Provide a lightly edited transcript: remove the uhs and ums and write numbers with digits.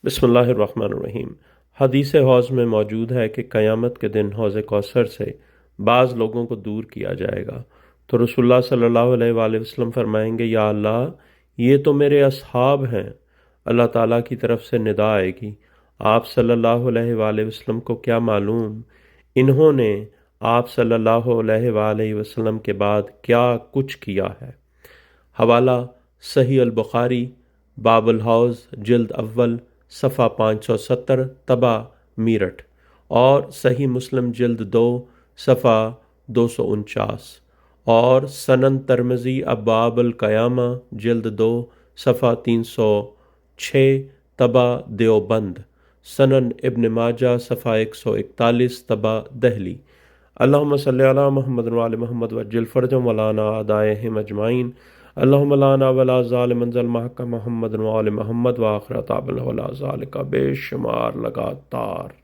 بسم اللہ الرحمن الرحیم۔ حدیث حوض میں موجود ہے کہ قیامت کے دن حوض کوثر سے بعض لوگوں کو دور کیا جائے گا تو رسول اللہ صلی اللہ علیہ وآلہ وسلم فرمائیں گے، یا اللہ یہ تو میرے اصحاب ہیں۔ اللہ تعالیٰ کی طرف سے ندا آئے گی، آپ صلی اللہ علیہ وآلہ وسلم کو کیا معلوم انہوں نے آپ صلی اللہ علیہ وآلہ وسلم کے بعد کیا کچھ کیا ہے۔ حوالہ صحیح البخاری، باب الحوض، جلد اول، صفحہ 570، طبع میرٹھ، اور صحیح مسلم جلد 2، صفحہ 249، اور سنن ترمذی ابواب القیامہ جلد 2، صفحہ 306، طبع دیوبند، سنن ابن ماجہ صفحہ 141، طبع دہلی۔ اللہم صلی علی محمد وعلی محمد وعجل فرجهم ولانا اعدائهم اجمعین۔ اللہم لانا ولا ظالم ظلمہ محمد وعلی محمد وآخر طابل ولا ذالک بے شمار لگاتار۔